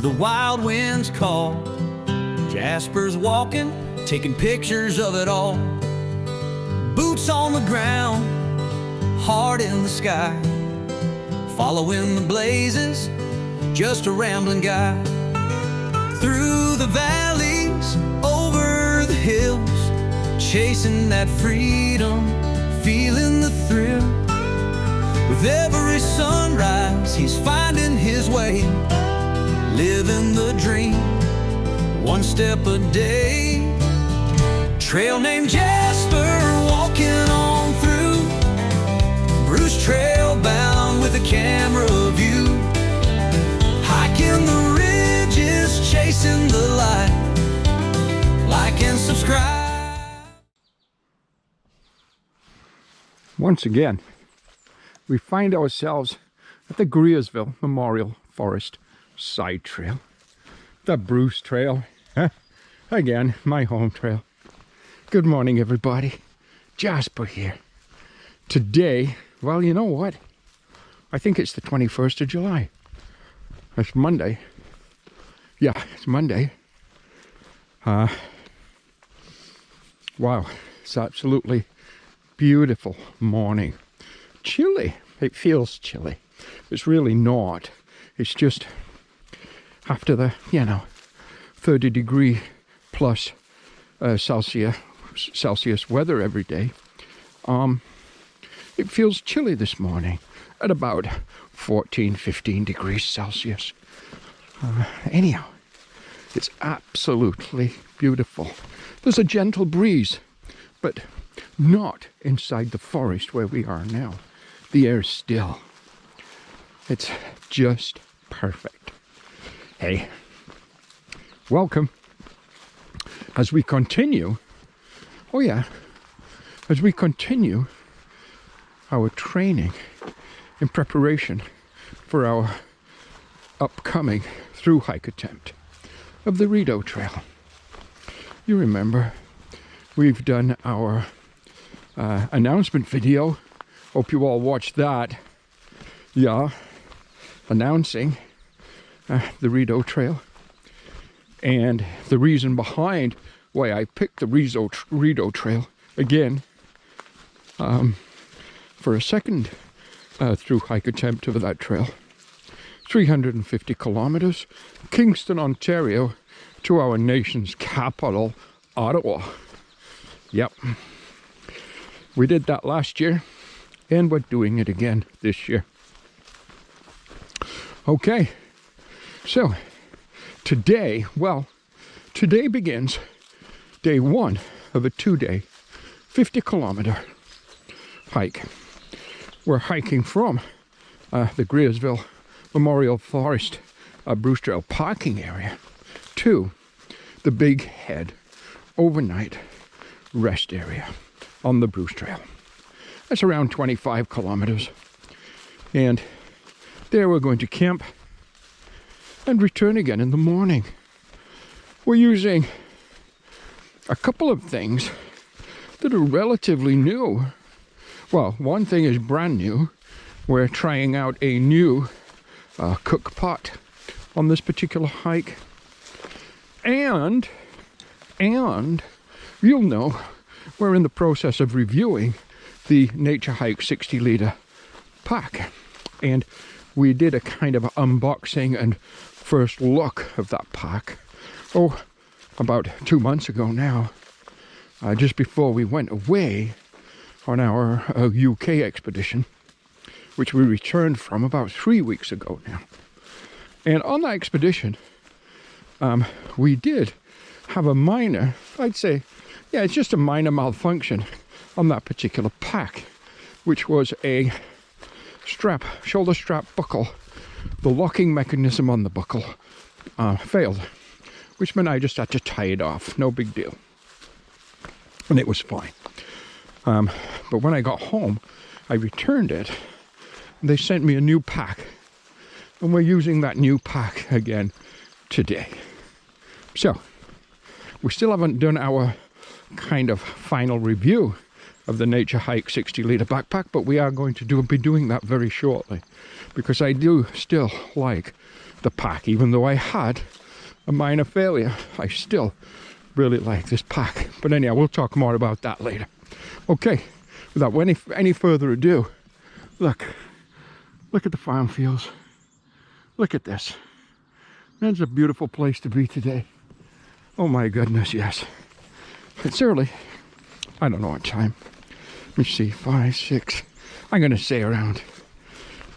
the wild winds call. Jasper's walking, taking pictures of it all. Boots on the ground, heart in the sky, following the blazes, just a rambling guy. Through the valleys, over the hills, chasing that freedom, feeling the thrill. With every sunrise, he's finding his way, living the dream, one step a day. Trail named Jasper, walking on through Bruce Trail, bound with a camera view, hiking the ridges, chasing the light. Like and subscribe. Once again, we find ourselves at the Greersville Memorial Forest Side Trail, the Bruce Trail, again, my home trail. Good morning, everybody. Jasper here. Today, well, you know what? I think it's the 21st of July. It's Monday. Yeah, it's Monday. Wow, it's absolutely beautiful morning. Chilly. It feels chilly. It's really not. It's just after the, 30 degree plus Celsius weather every day. It feels chilly this morning at about 14, 15 degrees Celsius. Anyhow, it's absolutely beautiful. There's a gentle breeze, but not inside the forest where we are now. The air's still. It's just perfect. Hey, welcome. As we continue, as we continue our training in preparation for our upcoming through hike attempt of the Rideau Trail. You remember, we've done our announcement video. Hope you all watched that. Yeah, announcing the Rideau Trail. And the reason behind why I picked the Rideau Trail again for a second through hike attempt of that trail. 350 kilometers, Kingston, Ontario, to our nation's capital, Ottawa. Yep. We did that last year, and we're doing it again this year. Okay, so today begins day one of a 2-day, 50-kilometer hike. We're hiking from the Greersville Memorial Forest Bruce Trail parking area to the Big Head overnight rest area on the Bruce Trail. That's around 25 kilometers. And there we're going to camp and return again in the morning. We're using a couple of things that are relatively new. Well, one thing is brand new. We're trying out a new cook pot on this particular hike. And you'll know we're in the process of reviewing the Nature Hike 60-liter pack. And we did a kind of unboxing and first look of that pack, about 2 months ago now, just before we went away on our UK expedition, which we returned from about 3 weeks ago now. And on that expedition, we did have a minor, I'd say, it's just a minor malfunction on that particular pack, which was a shoulder strap buckle. The locking mechanism on the buckle failed, which meant I just had to tie it off. No big deal. And it was fine. But when I got home, I returned it. And they sent me a new pack. And we're using that new pack again today. So, we still haven't done our kind of final review of the Nature Hike 60-liter backpack, but we are going to be doing that very shortly, because I do still like the pack. Even though I had a minor failure, I still really like this pack. But anyhow, we'll talk more about that later. Okay, without any further ado, look at the farm fields. Look at this. That's a beautiful place to be today. Oh my goodness, yes. It's early. I don't know what time. Let me see, 5, 6. I'm going to say around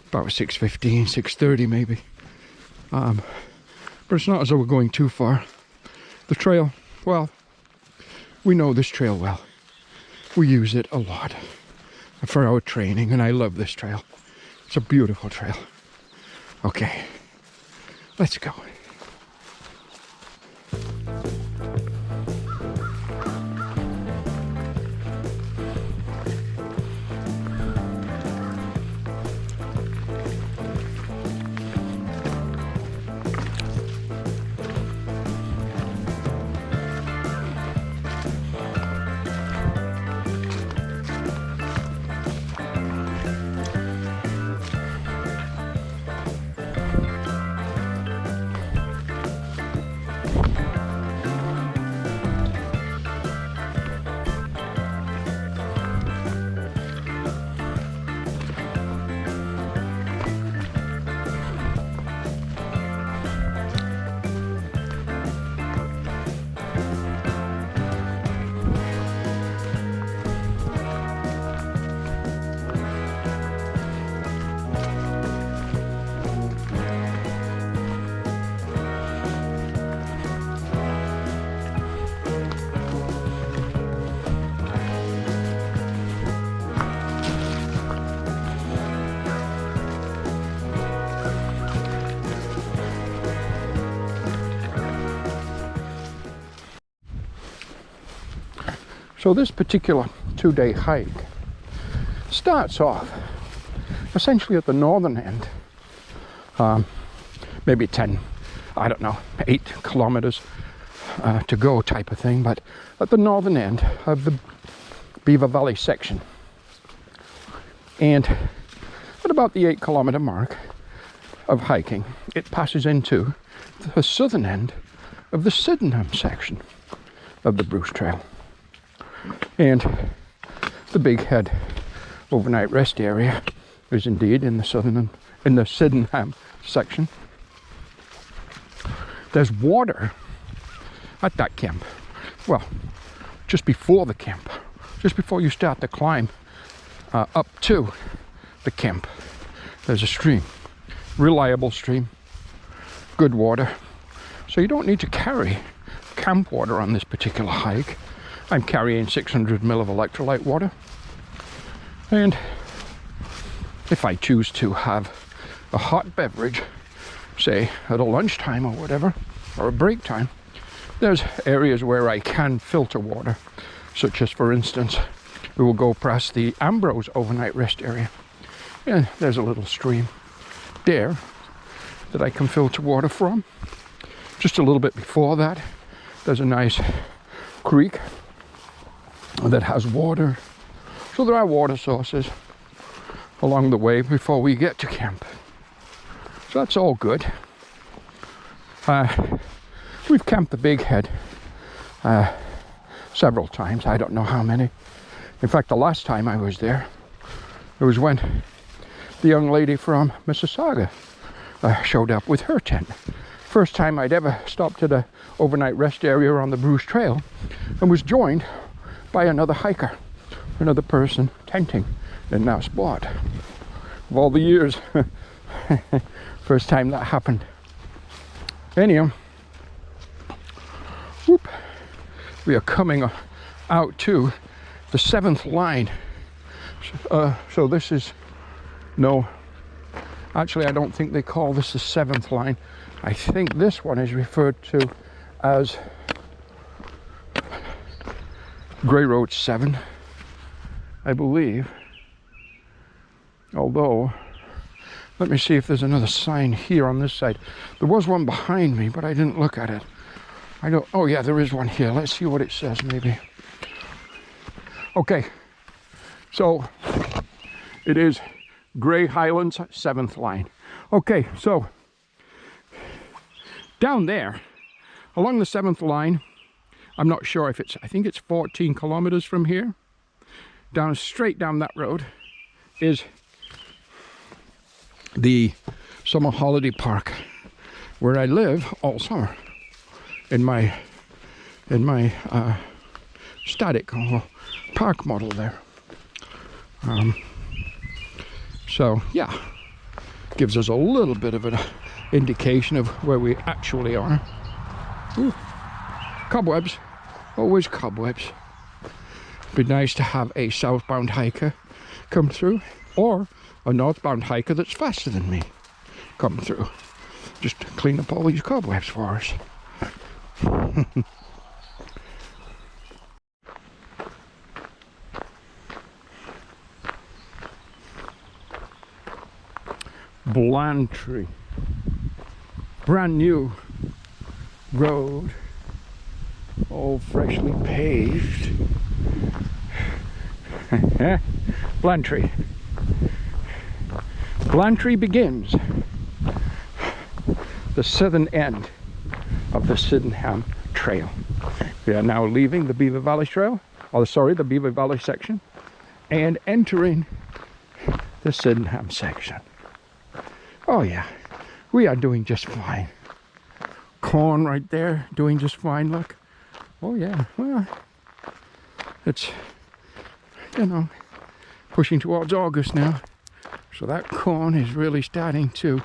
about 6:15, 6:30 maybe. But it's not as though we're going too far. The trail, well, we know this trail well. We use it a lot for our training, and I love this trail. It's a beautiful trail. Okay, let's go. So this particular 2-day hike starts off essentially at the northern end, maybe 10, I don't know, 8 kilometers to go type of thing, but at the northern end of the Beaver Valley section. And at about the 8-kilometer mark of hiking, it passes into the southern end of the Sydenham section of the Bruce Trail. And the Big Head overnight rest area is indeed in the Sydenham section. There's water at that camp. Well, just before the camp, just before you start to climb up to the camp, there's a stream, reliable stream, good water. So you don't need to carry camp water on this particular hike. I'm carrying 600 ml of electrolyte water, and if I choose to have a hot beverage, say at a lunchtime or whatever, or a break time, there's areas where I can filter water, such as, for instance, we will go past the Ambrose overnight rest area, and there's a little stream there that I can filter water from. Just a little bit before that, there's a nice creek that has water. So there are water sources along the way before we get to camp. So that's all good. We've camped the Big Head several times. I don't know how many. In fact, the last time I was there, it was when the young lady from Mississauga showed up with her tent. First time I'd ever stopped at a overnight rest area on the Bruce Trail, and was joined by another hiker, another person tenting in that spot. Of all the years, first time that happened. Anyhow, whoop, we are coming out to the 7th line. So this is, no, actually I don't think they call this the 7th line. I think this one is referred to as Grey Road 7, I believe. Although, let me see if there's another sign here on this side. There was one behind me, but I didn't look at it. I don't, oh yeah, there is one here. Let's see what it says, maybe. Okay, so it is Grey Highlands 7th line. Okay, so Down there, along the 7th line, I'm not sure if it's, I think it's 14 kilometers from here. Down straight down that road is the summer holiday park where I live all summer in my static park model there. So yeah, gives us a little bit of an indication of where we actually are. Ooh, cobwebs, always cobwebs. Be nice to have a southbound hiker come through, or a northbound hiker that's faster than me come through, just to clean up all these cobwebs for us. Blantyre, brand new road, all freshly paved. Blantyre. Blantyre begins the southern end of the Sydenham Trail. We are now leaving the Beaver Valley Trail, or sorry, the Beaver Valley section, and entering the Sydenham section. Oh yeah, we are doing just fine. Corn right there, doing just fine, look. Oh yeah, well, it's, you know, pushing towards August now. So that corn is really starting to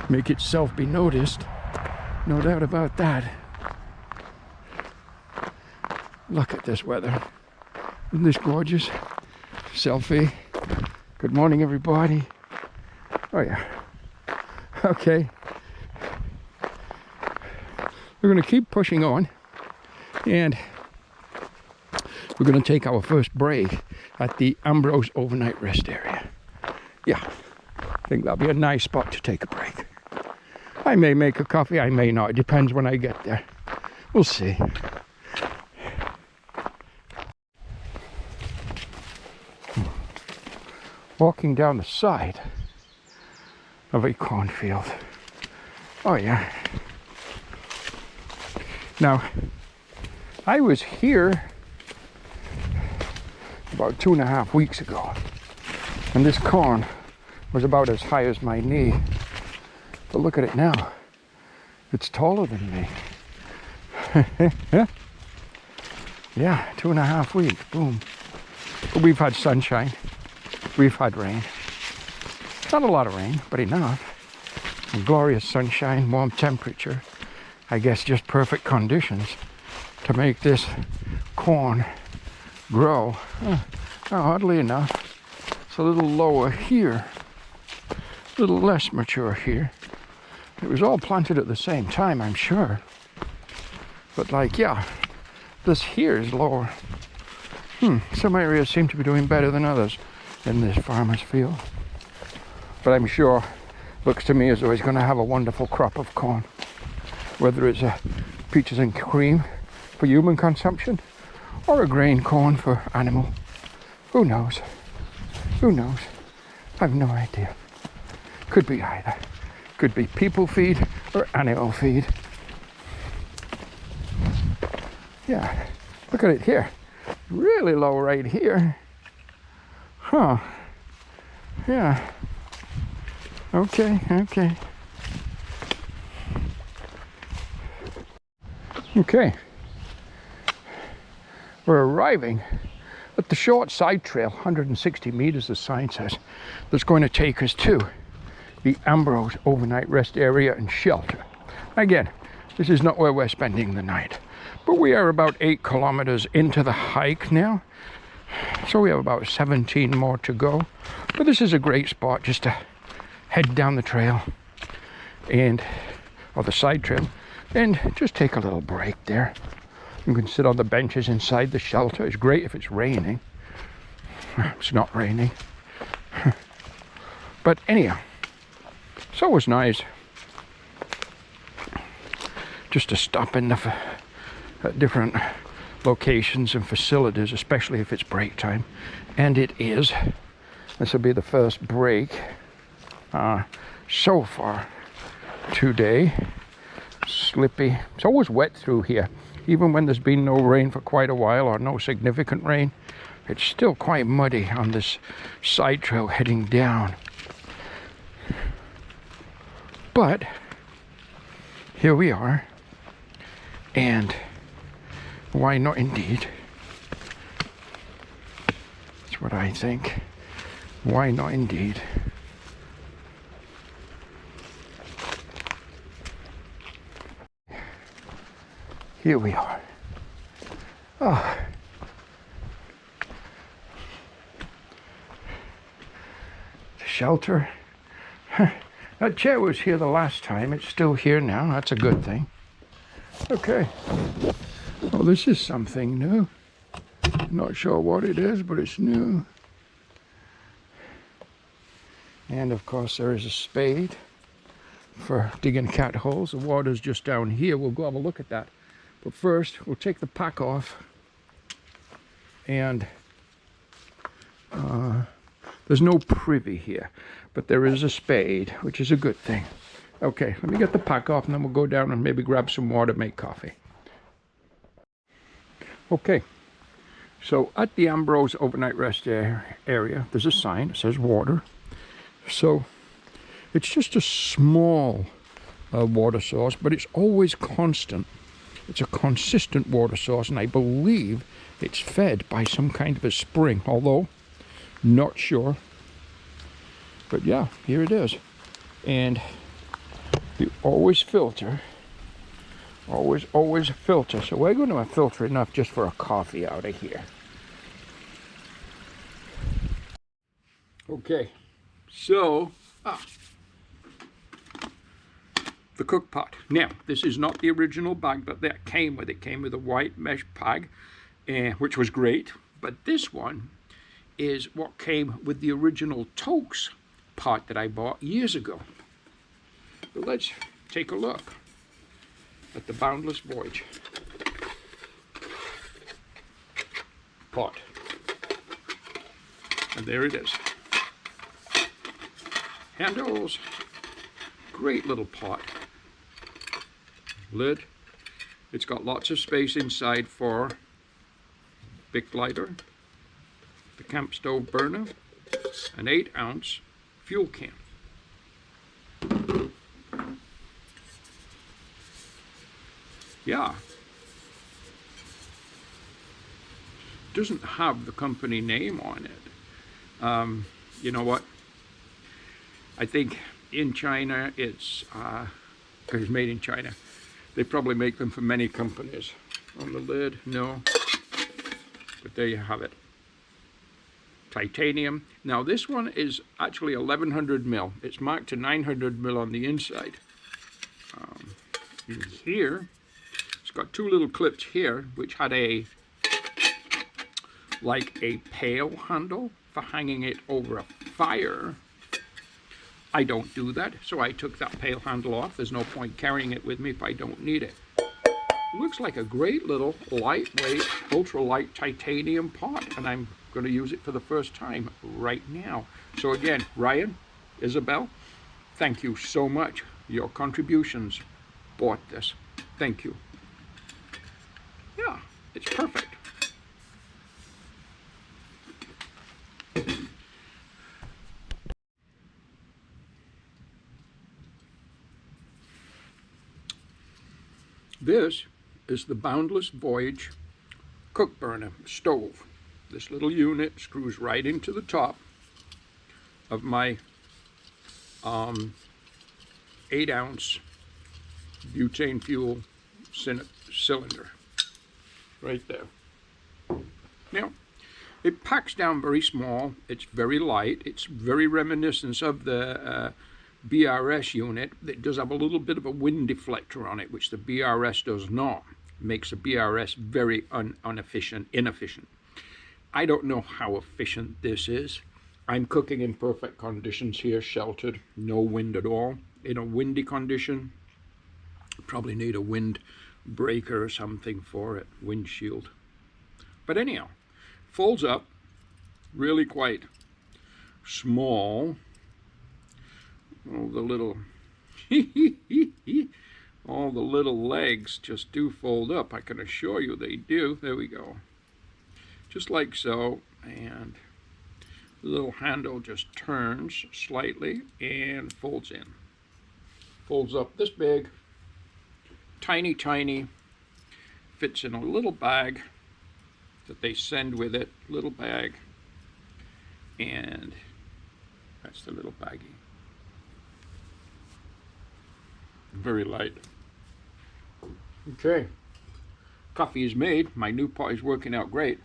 make itself be noticed. No doubt about that. Look at this weather. Isn't this gorgeous? Selfie. Good morning, everybody. Oh yeah. Okay. We're going to keep pushing on, and we're going to take our first break at the Ambrose overnight rest area. Yeah, I think that'll be a nice spot to take a break. I may make a coffee, I may not. It depends when I get there. We'll see. Walking down the side of a cornfield. Oh yeah. Now, I was here about 2.5 weeks ago, and this corn was about as high as my knee. But look at it now. It's taller than me. Yeah, 2.5 weeks, boom. But we've had sunshine, we've had rain. Not a lot of rain, but enough. And glorious sunshine, warm temperature. I guess just perfect conditions to make this corn grow. Oddly enough, it's a little lower here, a little less mature here. It was all planted at the same time, I'm sure. But like, yeah, this here is lower. Some areas seem to be doing better than others in this farmer's field. But I'm sure, looks to me as though he's going to have a wonderful crop of corn. Whether it's a peaches and cream for human consumption, or a grain corn for animal. Who knows? Who knows? I have no idea. Could be either. Could be people feed or animal feed. Yeah, look at it here. Really low right here. Huh. Yeah. Okay, okay. Okay. We're arriving at the short side trail, 160 meters the sign says, that's going to take us to the Ambrose overnight rest area and shelter. Again, this is not where we're spending the night, but we are about 8 kilometers into the hike now, so we have about 17 more to go. But this is a great spot just to head down the trail or the side trail, and just take a little break there. You can sit on the benches inside the shelter. It's great if it's raining. It's not raining. But anyhow, it's always nice just to stop in at different locations and facilities, especially if it's break time. And it is. This will be the first break so far today. Slippy. It's always wet through here. Even when there's been no rain for quite a while, or no significant rain, it's still quite muddy on this side trail heading down. But here we are, and why not indeed? That's what I think. Why not indeed? Here we are. Oh. The shelter. That chair was here the last time. It's still here now. That's a good thing. Okay. Oh, this is something new. Not sure what it is, but it's new. And of course there is a spade for digging cat holes. The water's just down here. We'll go have a look at that. But first, we'll take the pack off. And there's no privy here, but there is a spade, which is a good thing. Okay, let me get the pack off, and then we'll go down and maybe grab some water, make coffee. Okay, so at the Ambrose overnight rest area, there's a sign that says water. So it's just a small water source, but it's always constant. It's a consistent water source, and I believe it's fed by some kind of a spring, although not sure. But yeah, here it is. And you always filter. Always filter. So we're going to filter enough just for a coffee out of here. Okay, so the cook pot. Now, this is not the original bag that came with. It came with a white mesh bag, which was great. But this one is what came with the original Toaks pot that I bought years ago. So let's take a look at the Boundless Voyage pot. And there it is. Handles. Great little pot. Lid. It's got lots of space inside for Bic lighter, the camp stove burner, an 8-ounce fuel can. Yeah. Doesn't have the company name on it. You know what? I think in China it's, because it's made in China, they probably make them for many companies. On the lid, no. But there you have it. Titanium. Now this one is actually 1100 mil. It's marked to 900 mil on the inside. In here, it's got two little clips here, which had like a pail handle for hanging it over a fire. I don't do that, so I took that pail handle off. There's no point carrying it with me if I don't need it. Looks like a great little lightweight, ultralight titanium pot, and I'm going to use it for the first time right now. So again, Ryan, Isabel, thank you so much. Your contributions bought this. Thank you. Yeah, it's perfect. This is the Boundless Voyage cook burner stove. This little unit screws right into the top of my 8-ounce butane fuel cylinder. Right there. Now, it packs down very small. It's very light. It's very reminiscent of the BRS unit. It does have a little bit of a wind deflector on it, which the BRS does not. It makes the BRS very inefficient. I don't know how efficient this is. I'm cooking in perfect conditions here, sheltered, no wind at all. In a windy condition, probably need a wind breaker or something for it, windshield. But anyhow, folds up, really quite small. Oh, the little All the little legs just do fold up. I can assure you they do. There we go. Just like so. And the little handle just turns slightly and folds in. Folds up this big. Tiny, tiny. Fits in a little bag that they send with it. Little bag. And that's the little baggie. Very light. Okay. Coffee is made. My new pot is working out great.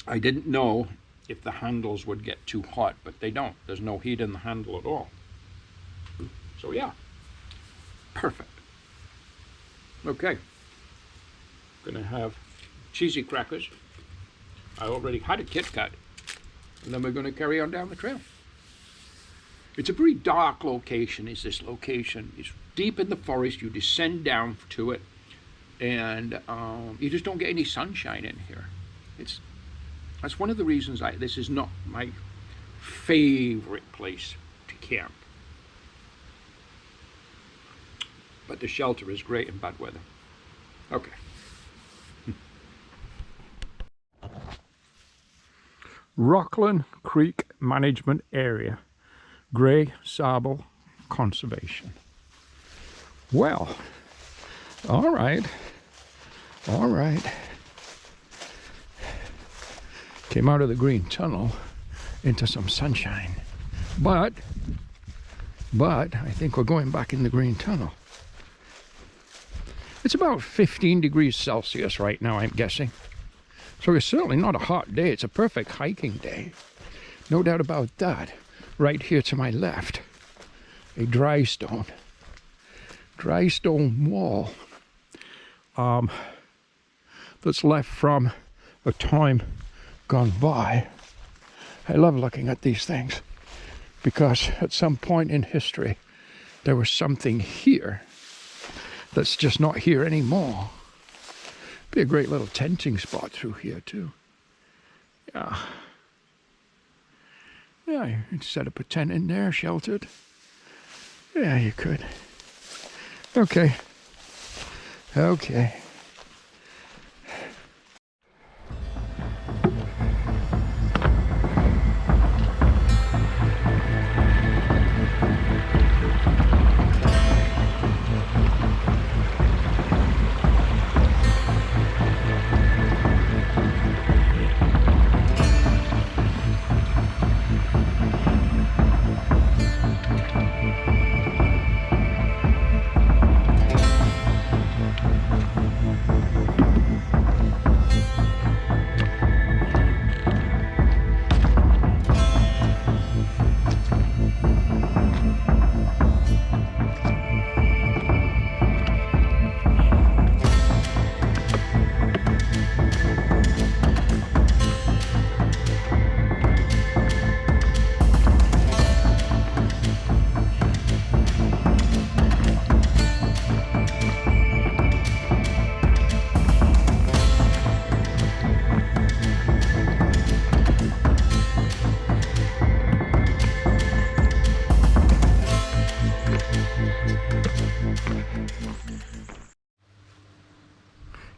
I didn't know if the handles would get too hot, but they don't. There's no heat in the handle at all. So yeah, perfect. Okay, gonna have cheesy crackers. I already had a Kit Kat, and then we're gonna carry on down the trail. It's a very dark location, is this location. It's deep in the forest. You descend down to it, and you just don't get any sunshine in here. That's one of the reasons this is not my favorite place to camp. But the shelter is great in bad weather. Okay. Rockland Creek Management Area, Grey Sabal Conservation. Well, all right. Came out of the green tunnel into some sunshine. But I think we're going back in the green tunnel. It's about 15 degrees Celsius right now, I'm guessing. So it's certainly not a hot day. It's a perfect hiking day. No doubt about that. Right here to my left, a dry stone wall that's left from a time gone by. I love looking at these things because at some point in history there was something here that's just not here anymore. Be a great little tenting spot through here too. Yeah, you could set up a tent in there, sheltered. Yeah, you could. Okay.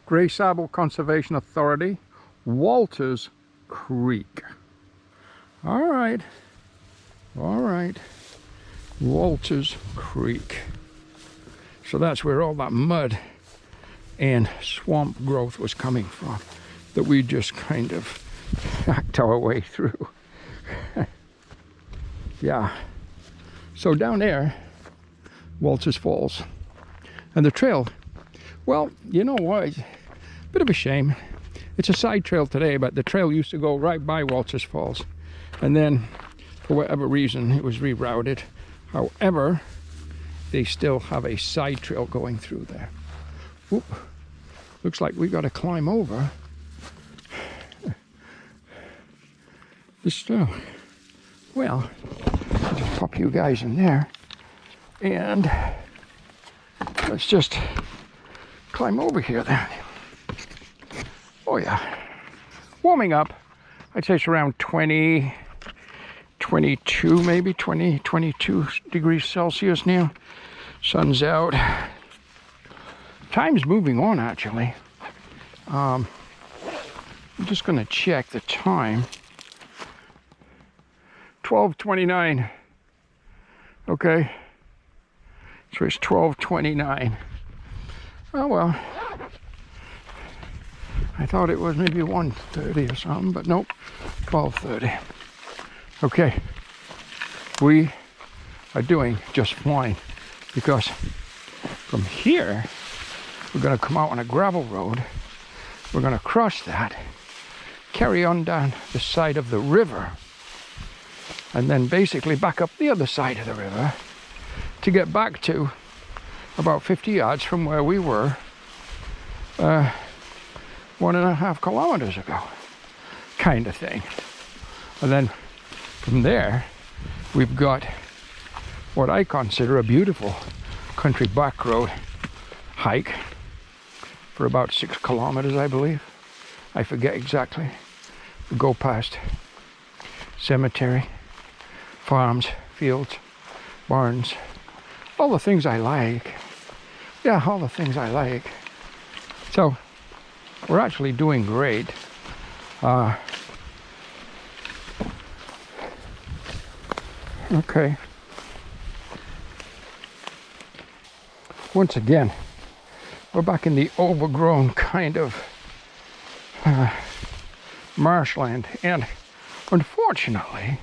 Grey Sabal Conservation Authority, Walters Creek. All right, Walters Creek. So that's where all that mud and swamp growth was coming from that we just kind of hacked our way through. Yeah, so down there, Walters Falls. And the trail, well, you know what? Bit of a shame. It's a side trail today, but the trail used to go right by Walters Falls. And then, for whatever reason, it was rerouted. However, they still have a side trail going through there. Whoop. Looks like we got to climb over this trail. Well, I'll just pop you guys in there. And let's just climb over here then. Oh yeah, warming up. I'd say it's around 20 22, maybe 22 degrees Celsius now. Sun's out. Time's moving on, actually. I'm just going to check the time. 12:29. Okay. So it's 12:29. Oh well. I thought it was maybe 1:30 or something, but nope. 12:30. Okay. We are doing just fine because from here we're going to come out on a gravel road. We're going to cross that, carry on down the side of the river, and then basically back up the other side of the river to get back to about 50 yards from where we were 1.5 kilometers ago, kind of thing. And then from there, we've got what I consider a beautiful country back road hike for about 6 kilometers, I believe. I forget exactly. We go past cemetery, farms, fields, barns, all the things I like. Yeah, all the things I like. So we're actually doing great. Okay. Once again, we're back in the overgrown kind of marshland, and unfortunately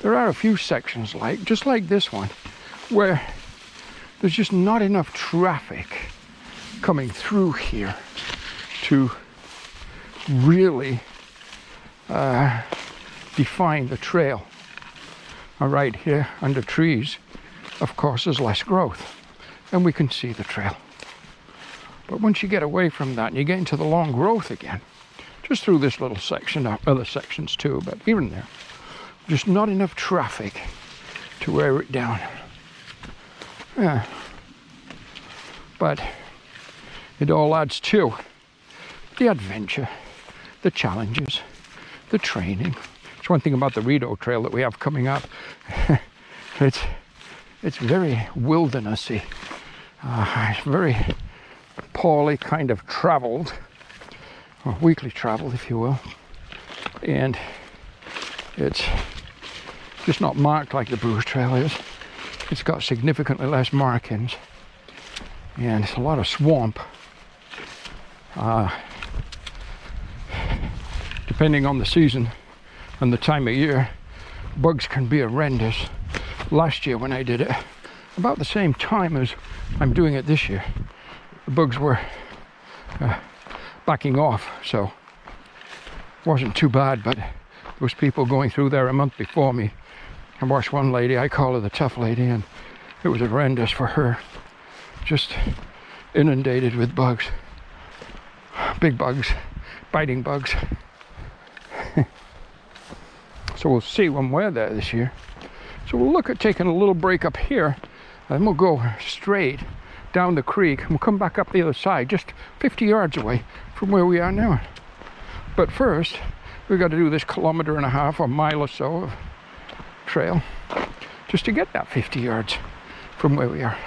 there are a few sections just like this one where there's just not enough traffic coming through here to really define the trail. All right, here under trees, of course, there's less growth and we can see the trail. But once you get away from that and you get into the long growth again, just through this little section, other sections too, but even there, just not enough traffic to wear it down. Yeah. But it all adds to the adventure, the challenges, the training. It's one thing about the Rideau Trail that we have coming up. It's very wildernessy. It's very poorly kind of traveled, or weakly traveled, if you will. And it's just not marked like the Bruce Trail is. It's got significantly less markings, and it's a lot of swamp. Depending on the season and the time of year, bugs can be horrendous. Last year when I did it, about the same time as I'm doing it this year, the bugs were backing off, so it wasn't too bad. But there was people going through there a month before me. I watched one lady, I call her the tough lady, and it was horrendous for her. Just inundated with bugs. Big bugs, biting bugs. So we'll see when we're there this year. So we'll look at taking a little break up here, and then we'll go straight down the creek, and we'll come back up the other side, just 50 yards away from where we are now. But first, we've got to do this 1.5 kilometers or mile or so of trail just to get that 50 yards from where we are.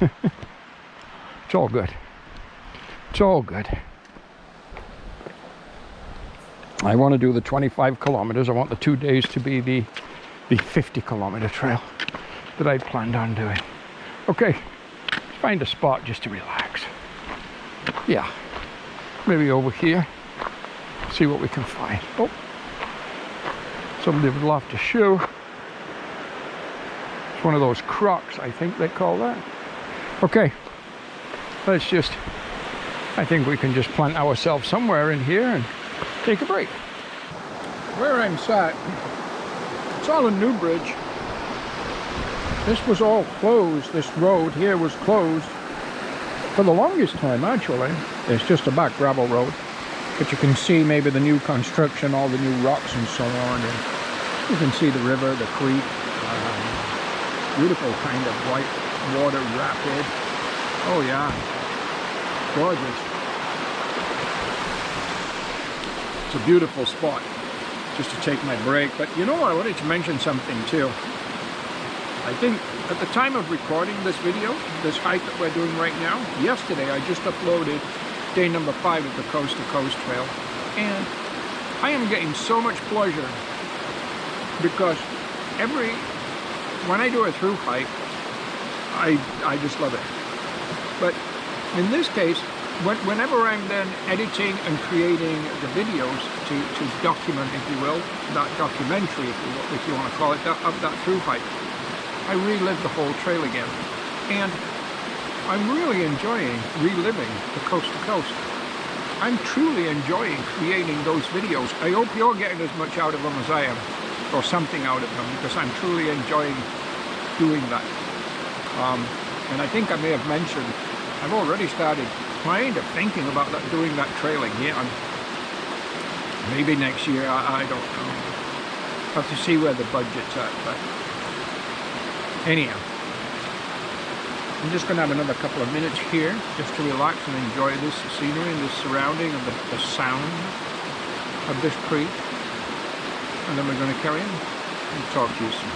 It's all good. It's all good. I want to do the 25 kilometers. I want the 2 days to be the 50-kilometer trail that I planned on doing. Okay, find a spot just to relax. Yeah, maybe over here. See what we can find. Oh, somebody would love to show. It's one of those crocs, I think they call that. Okay, let's just, I think we can just plant ourselves somewhere in here and take a break. Where I'm sat, it's all in Newbridge. This was all closed. This road here was closed for the longest time, actually. It's just a back gravel road, but you can see maybe the new construction, all the new rocks and so on. And you can see the river, the creek, beautiful kind of white water rapid. Oh yeah, gorgeous. It's a beautiful spot. just to take my break. But you know, I wanted to mention something too. I think at the time of recording this video, this hike that we're doing right now, yesterday I just uploaded day number 5 of the Coast to Coast Trail, and I am getting so much pleasure because when I do a through hike, I just love it. But in this case, whenever I'm then editing and creating the videos to document, if you will, that documentary, if you want to call it, of that through hike, I relive the whole trail again. And I'm really enjoying reliving the coast to coast. I'm truly enjoying creating those videos. I hope you're getting as much out of them as I am, or something out of them, because I'm truly enjoying doing that. And I think I may have mentioned, I've already started kind of thinking about doing that trail again. Maybe next year, I don't know. Have to see where the budget's at, but anyhow, I'm just going to have another couple of minutes here just to relax and enjoy this scenery and this surrounding of the sound of this creek, and then we're going to carry on and talk to you soon.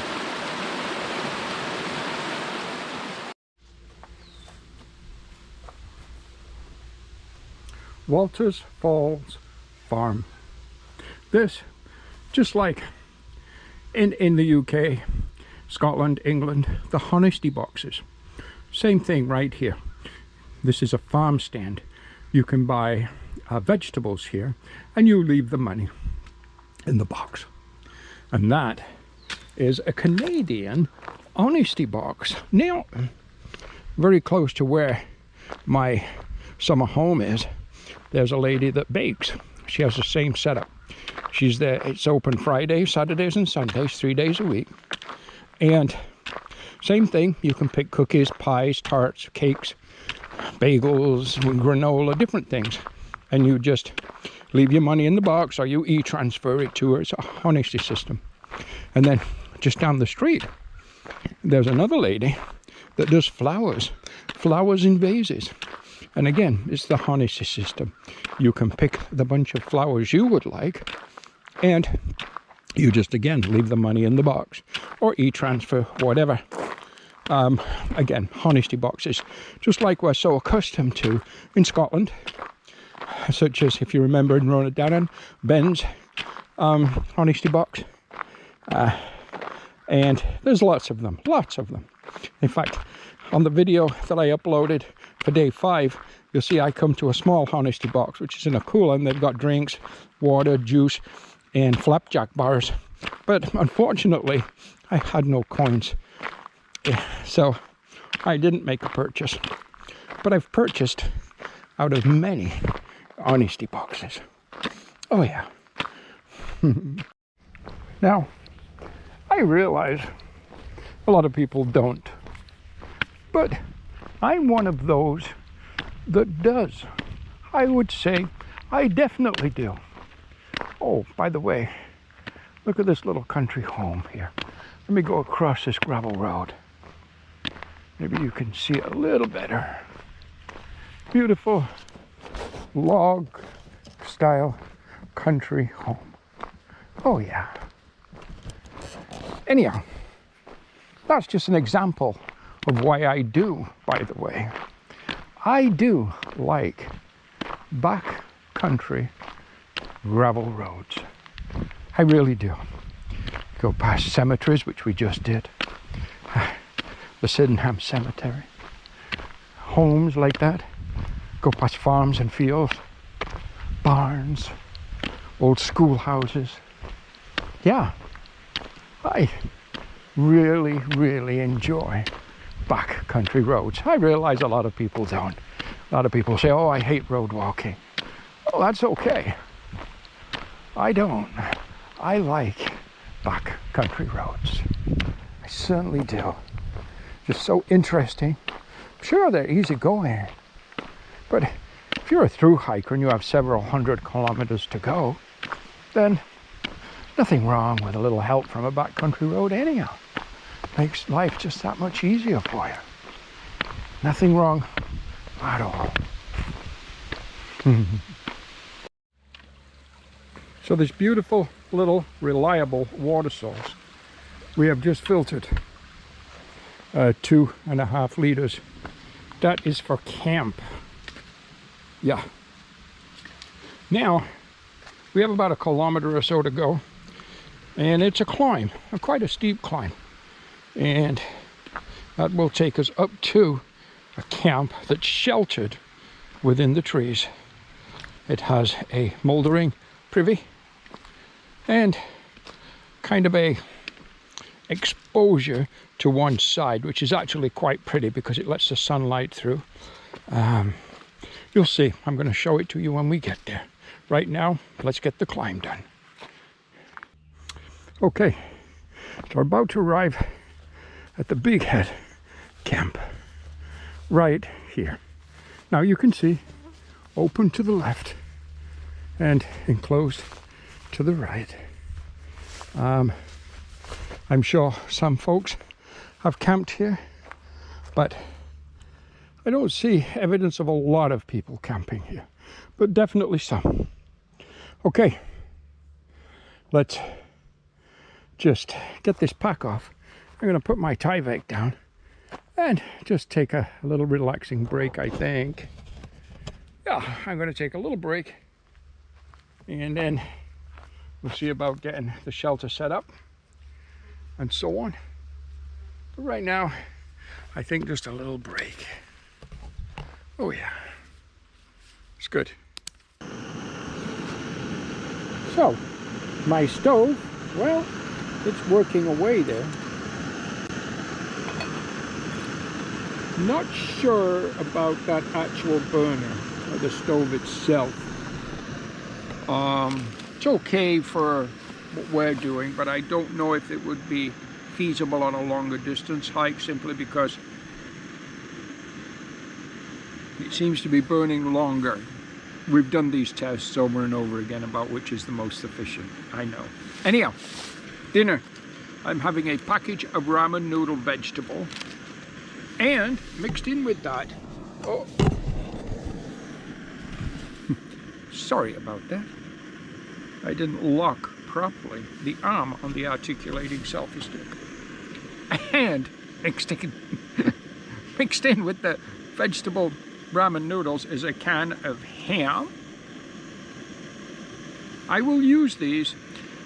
Walters Falls Farm. This, just like in the UK, Scotland, England, the honesty boxes. Same thing right here. This is a farm stand. You can buy vegetables here and you leave the money in the box. And that is a Canadian honesty box. Now, very close to where my summer home is, there's a lady that bakes. She has the same setup. She's there. It's open Fridays, Saturdays, and Sundays, 3 days a week. And same thing, you can pick cookies, pies, tarts, cakes, bagels, granola, different things. And you just leave your money in the box, or you e-transfer it to her. It's a honesty system. And then just down the street, there's another lady that does flowers in vases. And again, it's the honesty system. You can pick the bunch of flowers you would like, and you just, again, leave the money in the box, or e-transfer, whatever. Again, honesty boxes, just like we're so accustomed to in Scotland, such as, if you remember, in Ronadarren, Ben's honesty box. And there's lots of them. In fact, on the video that I uploaded for day 5, you'll see I come to a small honesty box, which is in a cooler, and they've got drinks, water, juice, and flapjack bars. But unfortunately, I had no coins, so I didn't make a purchase. But I've purchased out of many honesty boxes. Oh yeah. Now, I realize a lot of people don't, but I'm one of those that does. I would say I definitely do. Oh, by the way, look at this little country home here. Let me go across this gravel road. Maybe you can see it a little better. Beautiful log style country home. Oh yeah. Anyhow, that's just an example of why I do, by the way. I do like back country gravel roads. I really do. Go past cemeteries, which we just did. The Sydenham Cemetery. Homes like that. Go past farms and fields. Barns. Old schoolhouses. Yeah. I really, really enjoy back country roads. I realize a lot of people don't. A lot of people say, oh, I hate road walking. Oh, that's okay. I don't. I like back country roads. I certainly do. Just so interesting. Sure, they're easy going, but if you're a through hiker and you have several hundred kilometers to go, then nothing wrong with a little help from a backcountry road anyhow. Makes life just that much easier for you. Nothing wrong at all. So this beautiful little reliable water source. We have just filtered 2.5 liters. That is for camp. Yeah. Now, we have about 1 kilometer or so to go, and it's a climb, quite a steep climb. And that will take us up to a camp that's sheltered within the trees. It has a moldering privy and kind of a exposure to one side, which is actually quite pretty because it lets the sunlight through. You'll see. I'm going to show it to you when we get there. Right now, let's get the climb done. Okay, so we're about to arrive at the Big Head camp right here. Now you can see open to the left and enclosed to the right. I'm sure some folks have camped here, but I don't see evidence of a lot of people camping here, but definitely some. Okay, let's just get this pack off. I'm going to put my Tyvek down and just take a little relaxing break, I think. Yeah, I'm going to take a little break, and then we'll see about getting the shelter set up and so on. But right now, I think just a little break. Oh yeah, it's good. So, my stove, well, it's working away there. Not sure about that actual burner, or the stove itself. It's okay for what we're doing, but I don't know if it would be feasible on a longer distance hike, simply because it seems to be burning longer. We've done these tests over and over again about which is the most efficient, I know. Anyhow, dinner. I'm having a package of ramen noodle vegetable, and mixed in with that, oh, sorry about that. I didn't lock properly the arm on the articulating selfie stick. And mixed in with the vegetable ramen noodles is a can of ham. I will use these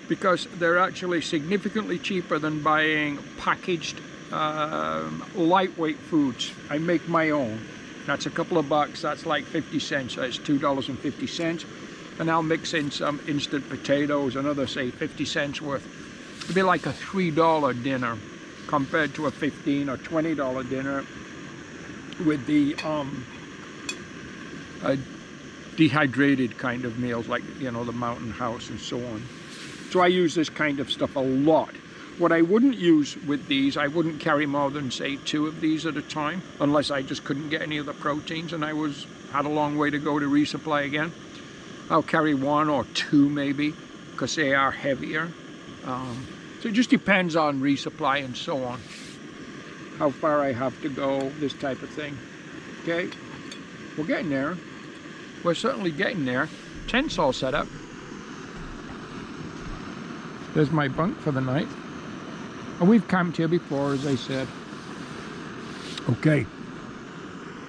because they're actually significantly cheaper than buying packaged lightweight foods. I make my own. That's a couple of bucks. That's like 50 cents. That's $2.50. And I'll mix in some instant potatoes, another, say, 50 cents worth. It'd be like a $3 dinner compared to a $15 or $20 dinner with the dehydrated kind of meals, like, you know, the Mountain House and so on. So I use this kind of stuff a lot. What I wouldn't use with these, I wouldn't carry more than, say, 2 of these at a time, unless I just couldn't get any of the proteins and I had a long way to go to resupply again. I'll carry 1 or 2 maybe, because they are heavier. So it just depends on resupply and so on. How far I have to go, this type of thing. Okay, we're getting there. We're certainly getting there. Tent's all set up. There's my bunk for the night. And we've camped here before, as I said. Okay,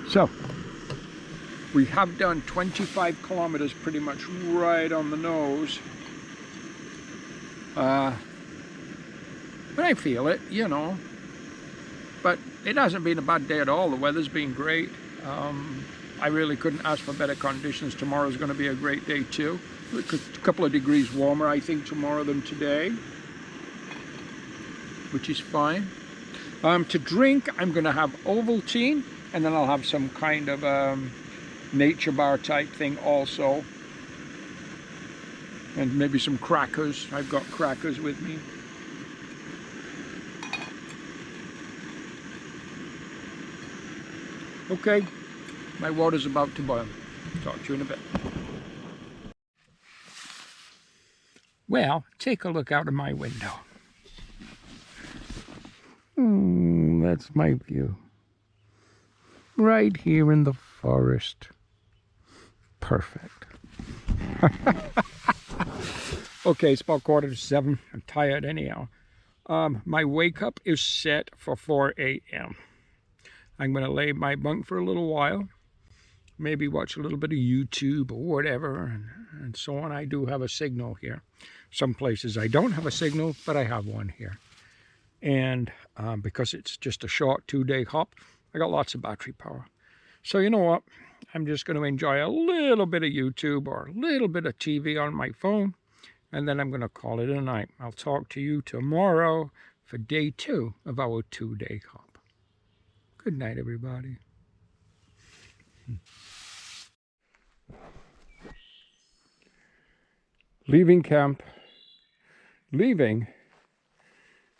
so we have done 25 kilometers pretty much right on the nose. But I feel it, you know. But it hasn't been a bad day at all. The weather's been great. I really couldn't ask for better conditions. Tomorrow's going to be a great day too. A couple of degrees warmer, I think, tomorrow than today, which is fine. To drink, I'm going to have Ovaltine, and then I'll have some kind of nature bar type thing also, and maybe some crackers. I've got crackers with me. Okay, my water's about to boil. Talk to you in a bit. Well, take a look out of my window. That's my view. Right here in the forest. Perfect. Okay, it's about 6:45. I'm tired anyhow. My wake up is set for 4 a.m. I'm going to lay in my bunk for a little while. Maybe watch a little bit of YouTube or whatever, and so on. I do have a signal here. Some places I don't have a signal, but I have one here. And because it's just a short 2-day hop, I got lots of battery power. So you know what? I'm just going to enjoy a little bit of YouTube or a little bit of TV on my phone, and then I'm going to call it a night. I'll talk to you tomorrow for day 2 of our 2-day hop. Good night, everybody. Leaving camp, leaving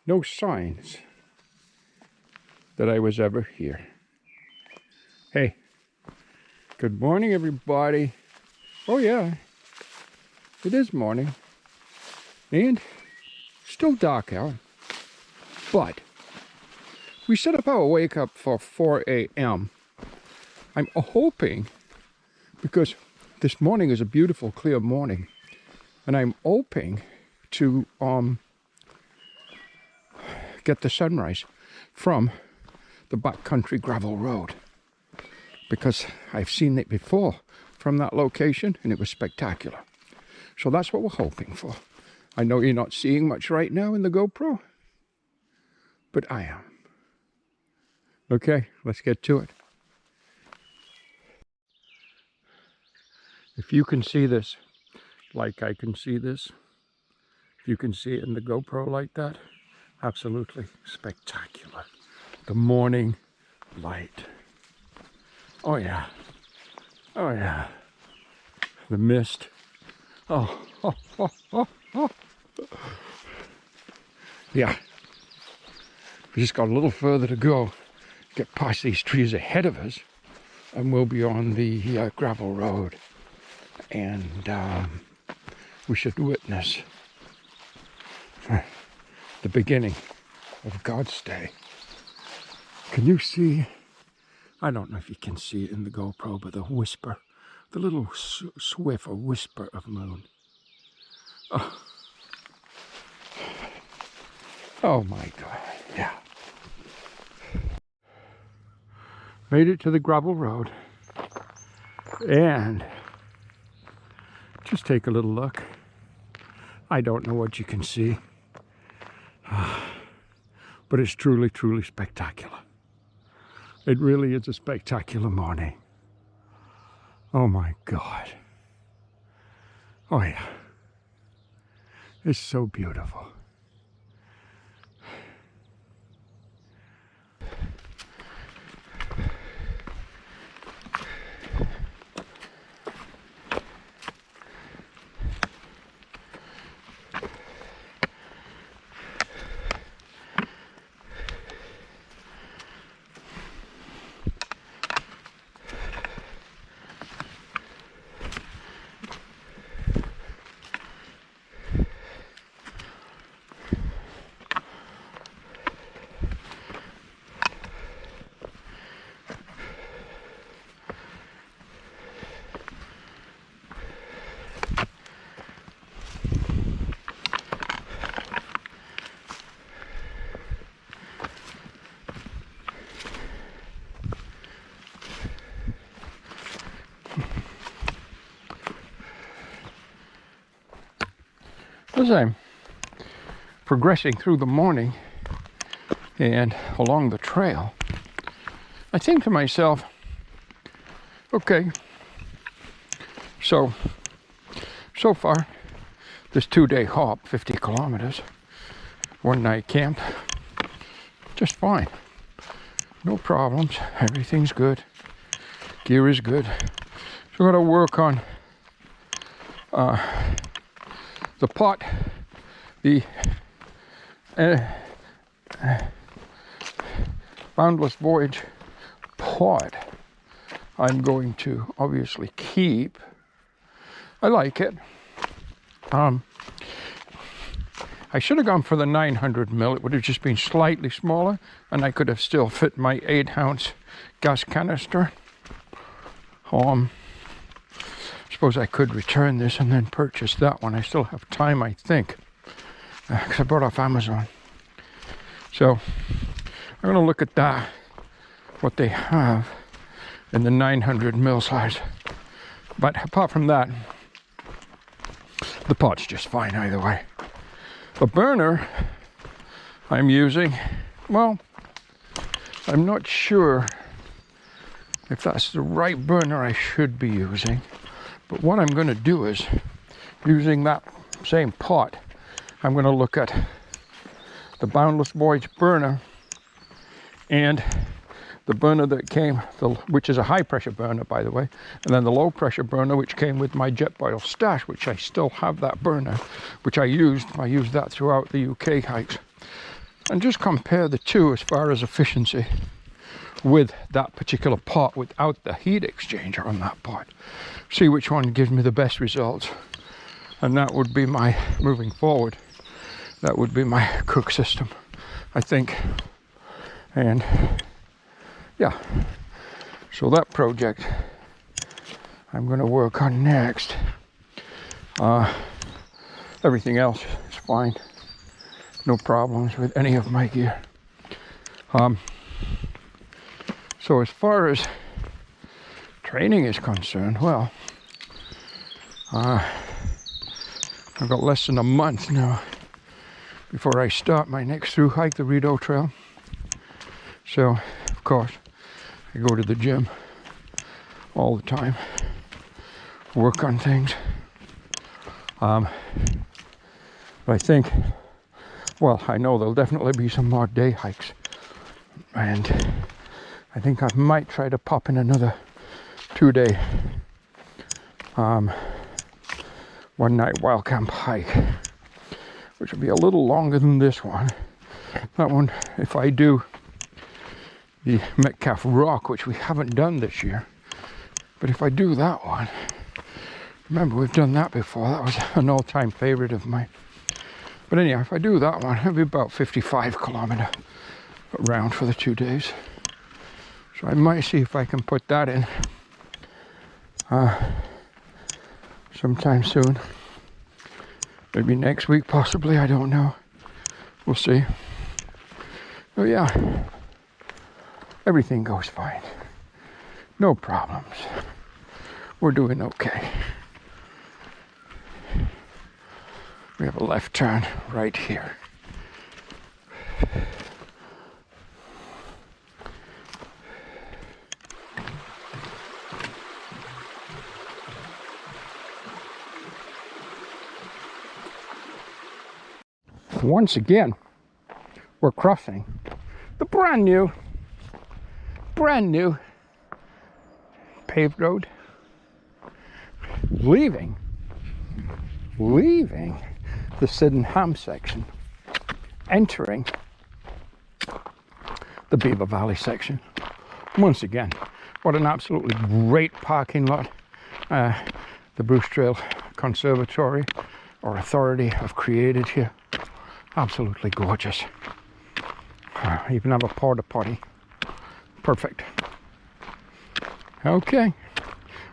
no signs that I was ever here. Hey, good morning, everybody. Oh yeah, it is morning and still dark out, but we set up our wake up for 4 a.m. I'm hoping, because this morning is a beautiful clear morning, and I'm hoping to get the sunrise from the backcountry gravel road, because I've seen it before from that location and it was spectacular. So that's what we're hoping for. I know you're not seeing much right now in the GoPro, but I am. Okay, let's get to it. If you can see this like I can see this, if you can see it in the GoPro like that, absolutely spectacular. The morning light. Oh yeah. Oh yeah. The mist. Oh. Yeah. We just got a little further to go. Get past these trees ahead of us, and we'll be on the gravel road. And we should witness the beginning of God's Day. Can you see? I don't know if you can see it in the GoPro, but the whisper, the little swift or whisper of moon. Oh my God, yeah. Made it to the gravel road, and just take a little look. I don't know what you can see, but it's truly, truly spectacular. It really is a spectacular morning. Oh my God. Oh yeah. It's so beautiful. As I'm progressing through the morning and along the trail, I think to myself, okay, so far, this 2-day hop, 50 kilometers, 1-night camp, just fine. No problems, everything's good, gear is good. So I'm gonna work on the pot, the Boundless Voyage pot. I'm going to obviously keep. I like it. I should have gone for the 900 mil. It would have just been slightly smaller, and I could have still fit my 8-ounce gas canister. suppose I could return this and then purchase that one. I still have time, I think, because I bought off Amazon. So I'm going to look at that, what they have in the 900 mil size. But apart from that, the pot's just fine either way. The burner I'm using, well, I'm not sure if that's the right burner I should be using. But what I'm going to do is, using that same pot, I'm going to look at the Boundless Voyage burner and the burner that came, which is a high pressure burner, by the way, and then the low pressure burner, which came with my Jetboil stash, which I still have that burner, which I used that throughout the UK hikes, and just compare the two as far as efficiency with that particular pot without the heat exchanger on that pot. See which one gives me the best results, and that would be my, moving forward, that would be my cook system, I think. And yeah, so that project I'm going to work on next. Everything else is fine, no problems with any of my gear. So as far as training is concerned, well, I've got less than a month now before I start my next through hike, the Rideau Trail. So, of course, I go to the gym all the time, work on things. But I think, well, I know there'll definitely be some more day hikes, and I think I might try to pop in another 2-day one night wild camp hike, which will be a little longer than this one. That one, if I do the Metcalf Rock, which we haven't done this year, but if I do that one, remember we've done that before, that was an all-time favorite of mine. But anyhow, if I do that one, it'll be about 55 kilometer round for the 2 days. So I might see if I can put that in sometime soon. Maybe next week, possibly, I don't know. We'll see. Oh yeah, everything goes fine. No problems. We're doing okay. We have a left turn right here. Once again, we're crossing the brand new paved road, leaving the Sydenham section, entering the Beaver Valley section. Once again, what an absolutely great parking lot the Bruce Trail Conservatory or Authority have created here. Absolutely gorgeous. Even have a porta potty. Perfect. Okay,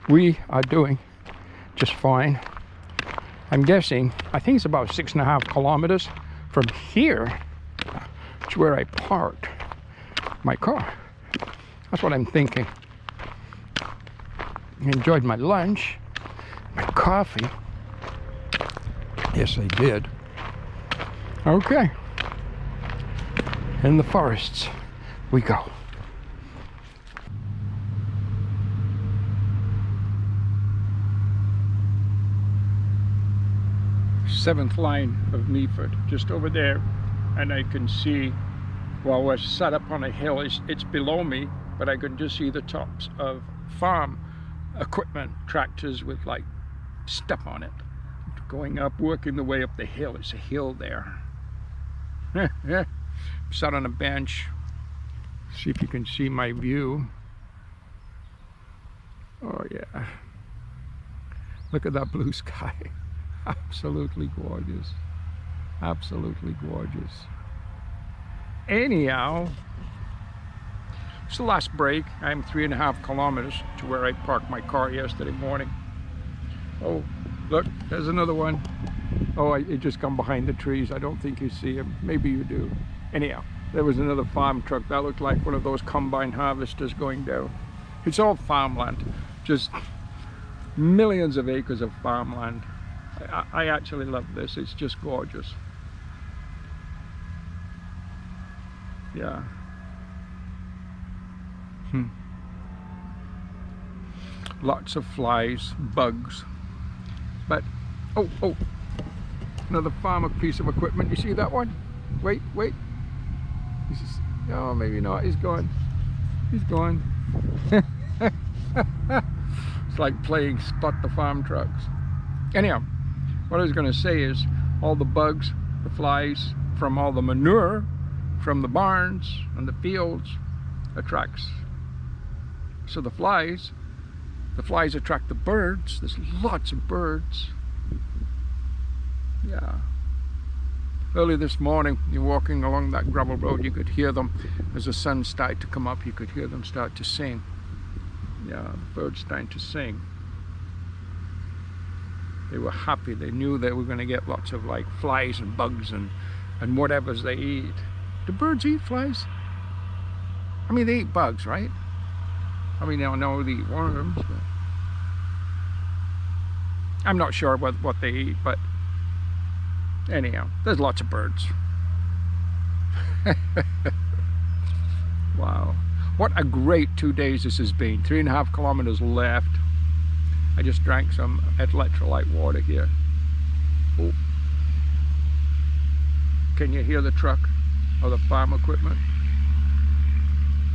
we are doing just fine. I'm guessing, I think it's about 6.5 kilometers from here to where I parked my car. That's what I'm thinking. I enjoyed my lunch, my coffee. Yes, I did. Okay, in the forests we go. Seventh line of Meaford, just over there, and I can see, well, we're set up on a hill, it's below me, but I can just see the tops of farm equipment, tractors with like stuff on it, going up, working the way up the hill. It's a hill there. Sat on a bench. See if you can see my view. Oh yeah. Look at that blue sky. Absolutely gorgeous. Absolutely gorgeous. Anyhow, it's the last break. I'm 3.5 kilometers to where I parked my car yesterday morning. Oh, look, there's another one. Oh, it just come behind the trees. I don't think you see him. Maybe you do. Anyhow, there was another farm truck. That looked like one of those combine harvesters going down. It's all farmland. Just millions of acres of farmland. I actually love this. It's just gorgeous. Yeah. Lots of flies, bugs. But, oh, another farmer piece of equipment. You see that one? Wait. Oh, maybe not. He's gone. He's gone. It's like playing Spot the Farm Trucks. Anyhow, what I was going to say is all the bugs, the flies, from all the manure from the barns and the fields attracts. So the flies attract the birds. There's lots of birds. Yeah. Early this morning, you're walking along that gravel road, you could hear them as the sun started to come up. You could hear them start to sing. Yeah, the birds starting to sing. They were happy. They knew they were going to get lots of like flies and bugs and whatever's they eat. Do birds eat flies? I mean, they eat bugs, right? I mean, I know they eat worms, but I'm not sure what they eat, but anyhow, there's lots of birds. Wow. What a great 2 days this has been. 3.5 kilometers left. I just drank some electrolyte water here. Oh. Can you hear the truck or the farm equipment?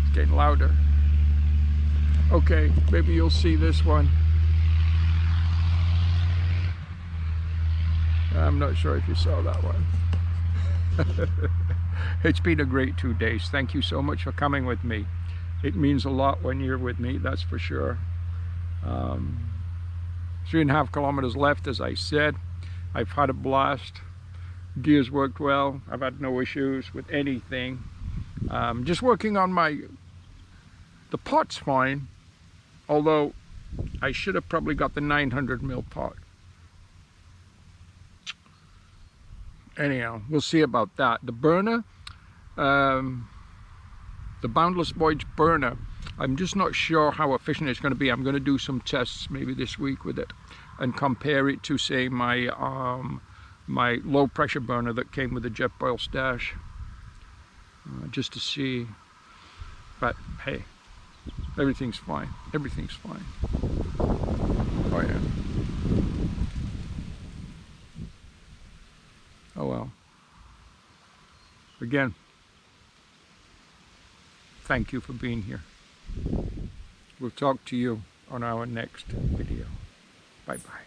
It's getting louder. Okay, maybe you'll see this one. I'm not sure if you saw that one. It's been a great 2 days. Thank you so much for coming with me. It means a lot when you're with me, that's for sure. 3.5 kilometers left, as I said. I've had a blast. Gears worked well. I've had no issues with anything. Just working on the pot's fine, although I should have probably got the 900 ml pot. Anyhow, we'll see about that. The burner, the Boundless Voyage burner, I'm just not sure how efficient it's going to be. I'm going to do some tests maybe this week with it and compare it to, say, my my low pressure burner that came with the Jetboil Stash, just to see. But hey, everything's fine. Everything's fine. Oh yeah. Oh well. Again, thank you for being here. We'll talk to you on our next video. Bye-bye.